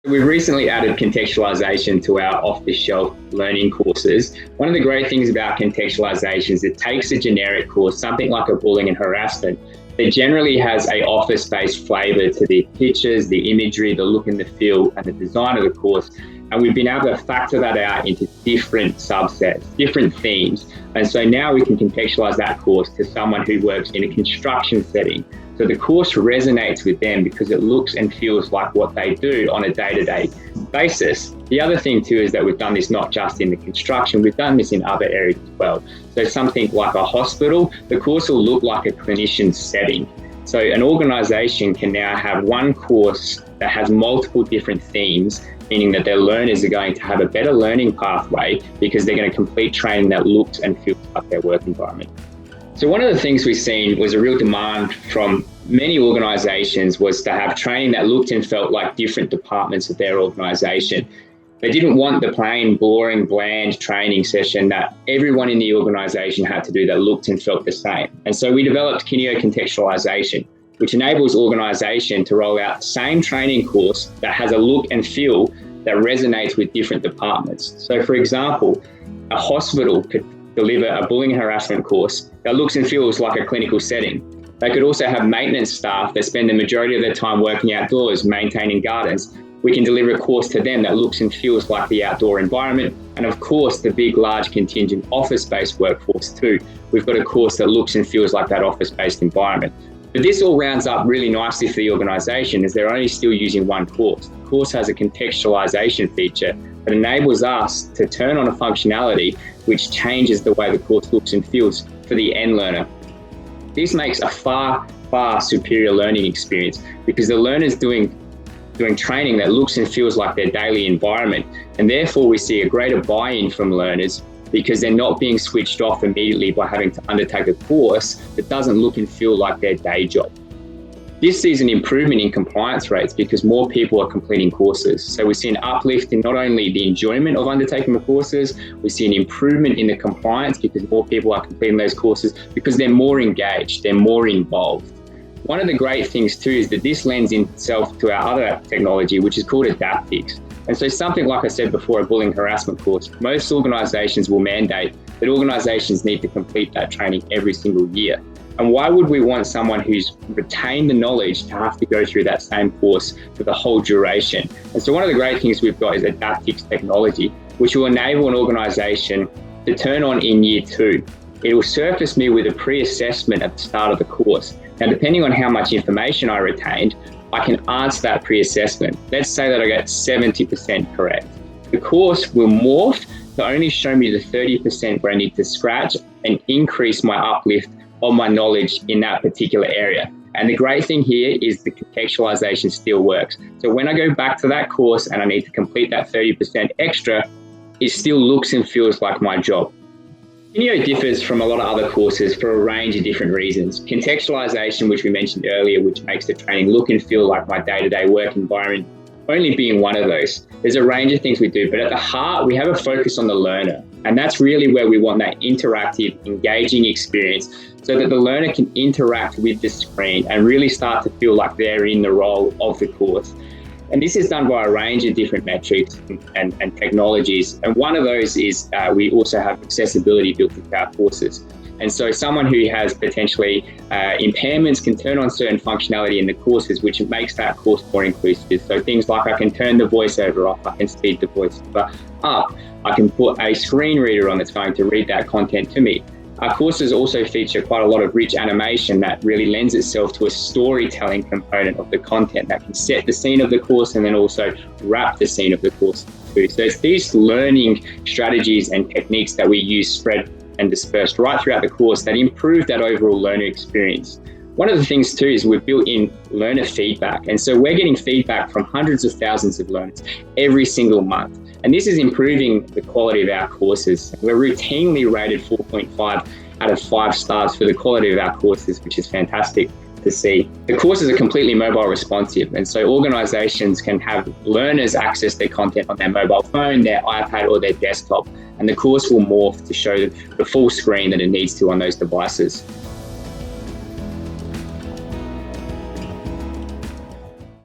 We've recently added contextualisation to our off-the-shelf learning courses. One of the great things about contextualisation is it takes a generic course, something like a bullying and harassment, that generally has an office-based flavour to the pictures, the imagery, the look and the feel, and the design of the course. And we've been able to factor that out into different subsets, different themes. And so now we can contextualise that course to someone who works in a construction setting. So the course resonates with them because it looks and feels like what they do on a day-to-day basis. The other thing too is that we've done this not just in the construction, we've done this in other areas as well. So something like a hospital, the course will look like a clinician setting. So an organisation can now have one course that has multiple different themes, meaning that their learners are going to have a better learning pathway because they're going to complete training that looks and feels like their work environment. So one of the things we've seen was a real demand from many organisations was to have training that looked and felt like different departments of their organisation. They didn't want the plain, boring, bland training session that everyone in the organisation had to do that looked and felt the same. And so we developed Kineo Contextualisation, which enables organisation to roll out the same training course that has a look and feel that resonates with different departments. So for example, a hospital could deliver a bullying and harassment course that looks and feels like a clinical setting. They could also have maintenance staff that spend the majority of their time working outdoors, maintaining gardens. We can deliver a course to them that looks and feels like the outdoor environment. And of course, the big, large contingent office-based workforce too. We've got a course that looks and feels like that office-based environment. But this all rounds up really nicely for the organisation as they're only still using one course. The course has a contextualisation feature that enables us to turn on a functionality which changes the way the course looks and feels for the end learner. This makes a far, far superior learning experience because the learner's doing training that looks and feels like their daily environment. And therefore we see a greater buy-in from learners because they're not being switched off immediately by having to undertake a course that doesn't look and feel like their day job. This sees an improvement in compliance rates because more people are completing courses. So we see an uplift in not only the enjoyment of undertaking the courses, we see an improvement in the compliance because more people are completing those courses because they're more engaged, they're more involved. One of the great things too is that this lends itself to our other technology, which is called Adaptics. And so something like I said before, a bullying harassment course, most organisations will mandate that organisations need to complete that training every single year. And why would we want someone who's retained the knowledge to have to go through that same course for the whole duration? And so one of the great things we've got is Adaptics technology, which will enable an organisation to turn on in year 2. It will surface me with a pre-assessment at the start of the course. Now, depending on how much information I retained, I can answer that pre-assessment. Let's say that I get 70% correct. The course will morph to only show me the 30% where I need to scratch and increase my uplift on my knowledge in that particular area. And the great thing here is the contextualisation still works. So when I go back to that course and I need to complete that 30% extra, it still looks and feels like my job. Kineo differs from a lot of other courses for a range of different reasons. Contextualisation, which we mentioned earlier, which makes the training look and feel like my day-to-day work environment, only being one of those. There's a range of things we do, but at the heart, we have a focus on the learner. And that's really where we want that interactive, engaging experience so that the learner can interact with the screen and really start to feel like they're in the role of the course. And this is done by a range of different metrics and technologies. And one of those is we also have accessibility built into our courses. And so someone who has potentially impairments can turn on certain functionality in the courses, which makes that course more inclusive. So things like I can turn the voiceover off, I can speed the voiceover up, I can put a screen reader on that's going to read that content to me. Our courses also feature quite a lot of rich animation that really lends itself to a storytelling component of the content that can set the scene of the course and then also wrap the scene of the course too. So it's these learning strategies and techniques that we use spread and dispersed right throughout the course that improve that overall learner experience. One of the things too is we've built in learner feedback. And so we're getting feedback from hundreds of thousands of learners every single month. And this is improving the quality of our courses. We're routinely rated 4.5 out of 5 stars for the quality of our courses, which is fantastic to see. The courses are completely mobile responsive. And so organizations can have learners access their content on their mobile phone, their iPad or their desktop. And the course will morph to show the full screen that it needs to on those devices.